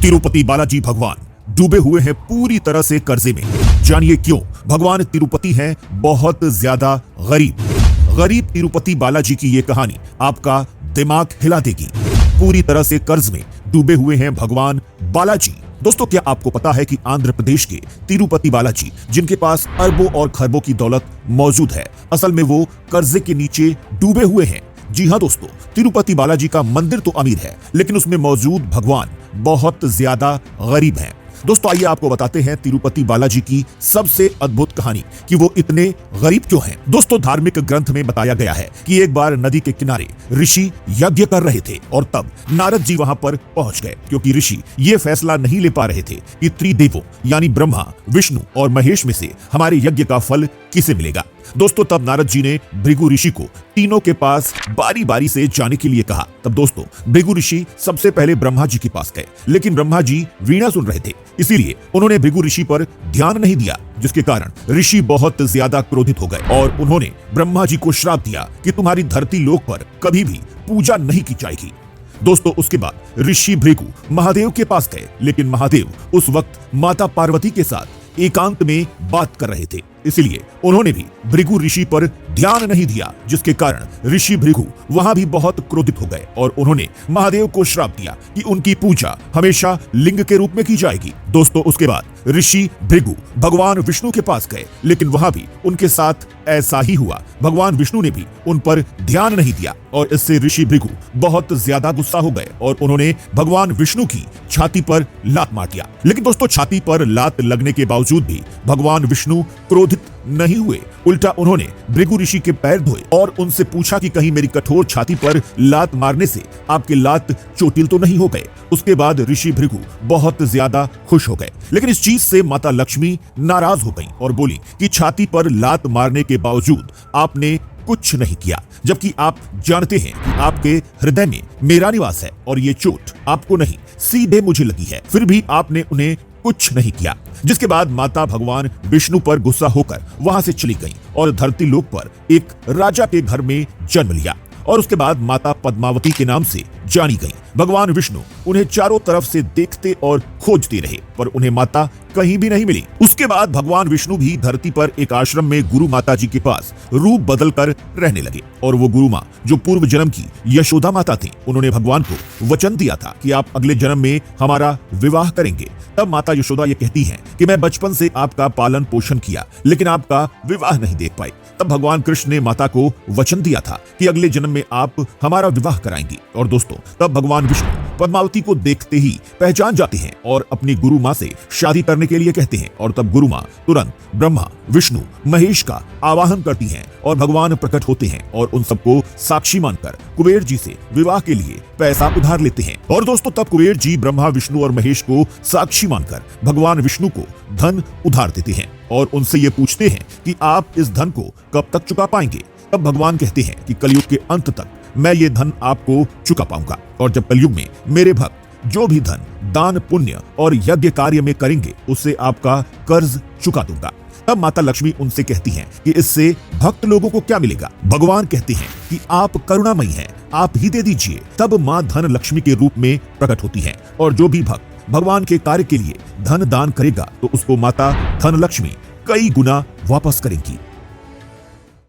तिरुपति बालाजी भगवान डूबे हुए हैं पूरी तरह से कर्जे में। जानिए क्यों। भगवान तिरुपति हैं बहुत ज्यादा गरीब तिरुपति बालाजी की ये कहानी आपका दिमाग हिला देगी। पूरी तरह से कर्ज में डूबे हुए हैं भगवान बालाजी। दोस्तों, क्या आपको पता है कि आंध्र प्रदेश के तिरुपति बालाजी, जिनके पास अरबों और खरबों की दौलत मौजूद है, असल में वो कर्जे के नीचे डूबे हुए हैं। जी हां दोस्तों, तिरुपति बालाजी का मंदिर तो अमीर है, लेकिन उसमें मौजूद भगवान बहुत ज्यादा गरीब हैं। दोस्तों, आइए आपको बताते हैं तिरुपति बालाजी की सबसे अद्भुत कहानी कि वो इतने गरीब क्यों हैं। दोस्तों, धार्मिक ग्रंथ में बताया गया है कि एक बार नदी के किनारे ऋषि यज्ञ कर रहे थे और तब नारद जी वहां पर पहुंच गए, क्योंकि ऋषि ये फैसला नहीं ले पा रहे थे कि त्रिदेवों यानी ब्रह्मा, विष्णु और महेश में से हमारे यज्ञ का फल किसे मिलेगा। दोस्तों, तब नारद जी ने भृगु ऋषि को तीनों के पास बारी बारी से जाने के लिए कहा। तब दोस्तों, भृगु ऋषि सबसे पहले ब्रह्मा जी के पास गए, लेकिन ब्रह्मा जी वीणा सुन रहे थे, इसीलिए उन्होंने भृगु ऋषि पर ध्यान नहीं दिया, जिसके कारण ऋषि बहुत ज्यादा क्रोधित हो गए और उन्होंने ब्रह्मा जी को श्राप दिया कि तुम्हारी धरती लोक पर कभी भी पूजा नहीं की जाएगी। दोस्तों, उसके बाद ऋषि भृगु महादेव के पास गए, लेकिन महादेव उस वक्त माता पार्वती के साथ एकांत में बात कर रहे थे, इसलिए उन्होंने भी भृगु ऋषि पर ध्यान नहीं दिया, जिसके कारण ऋषि भृगु वहां भी बहुत क्रोधित हो गए और उन्होंने महादेव को श्राप दिया कि उनकी पूजा हमेशा लिंग के रूप में की जाएगी। दोस्तों, उसके बाद ऋषि भृगु भगवान विष्णु के पास गए, लेकिन वहां भी उनके साथ ऐसा ही हुआ। भगवान विष्णु ने भी उन पर ध्यान नहीं दिया और इससे ऋषि भृगु बहुत ज्यादा गुस्सा हो गए और उन्होंने भगवान विष्णु की छाती पर लात मार दिया। लेकिन दोस्तों, छाती पर लात लगने के बावजूद भी भगवान विष्णु क्रोधित नहीं हुए, उल्टा उन्होंने भृगु ऋषि के पैर धोए और उनसे पूछा कि कहीं मेरी कठोर छाती पर लात मारने से आपके लात चोटिल तो नहीं हो गए। उसके बाद ऋषि भृगु बहुत ज्यादा खुश हो गए, लेकिन इस चीज से माता लक्ष्मी नाराज हो गई और बोली कि छाती पर लात मारने के बावजूद आपने कुछ नहीं किया, जबकि आप जानते हैं कि आपके हृदय में मेरा निवास है और ये चोट आपको नहीं सीधे मुझे लगी है, फिर भी आपने उन्हें कुछ नहीं किया। जिसके बाद माता भगवान विष्णु पर गुस्सा होकर वहां से चली गईं और धरती लोक पर एक राजा के घर में जन्म लिया और उसके बाद माता पद्मावती के नाम से जानी गईं। भगवान विष्णु उन्हें चारों तरफ से देखते और खोजते रहे, पर उन्हें माता कहीं भी नहीं मिली। उसके बाद भगवान विष्णु भी धरती पर एक आश्रम में गुरु माता जी के पास रूप बदलकर रहने लगे और वो गुरु माँ जो पूर्व जन्म की यशोदा माता थी, उन्होंने भगवान को वचन दिया था कि आप अगले जन्म में हमारा विवाह करेंगे। तब माता यशोदा ये कहती हैं कि मैं बचपन से आपका पालन पोषण किया, लेकिन आपका विवाह नहीं देख पाई। तब भगवान कृष्ण ने माता को वचन दिया था कि अगले जन्म में आप हमारा विवाह कराएंगी। और दोस्तों, तब भगवान विष्णु पद्मावती को देखते ही पहचान जाते हैं और अपनी गुरु माँ से शादी करने के लिए कहते हैं और तब गुरु माँ तुरंत ब्रह्मा, विष्णु, महेश का आवाहन करती हैं और भगवान प्रकट होते हैं और उन सबको साक्षी मानकर कुबेर जी से विवाह के लिए पैसा उधार लेते हैं। और दोस्तों, तब कुबेर जी ब्रह्मा, विष्णु और महेश को साक्षी मानकर भगवान विष्णु को धन उधार देते हैं और उनसे ये पूछते हैं कि आप इस धन को कब तक चुका पाएंगे। तब भगवान कहते हैं कि कलयुग के अंत तक मैं ये धन आपको चुका पाऊंगा और जब कलयुग में मेरे भक्त जो भी धन दान, पुण्य और यज्ञ कार्य में करेंगे, उससे आपका कर्ज चुका दूंगा। तब माता लक्ष्मी उनसे कहती हैं कि इससे भक्त लोगों को क्या मिलेगा। भगवान कहते हैं कि आप करुणामयी हैं, आप ही दे दीजिए। तब माँ धन लक्ष्मी के रूप में प्रकट होती हैं और जो भी भक्त भगवान के कार्य के लिए धन दान करेगा तो उसको माता धन लक्ष्मी कई गुना वापस करेंगी।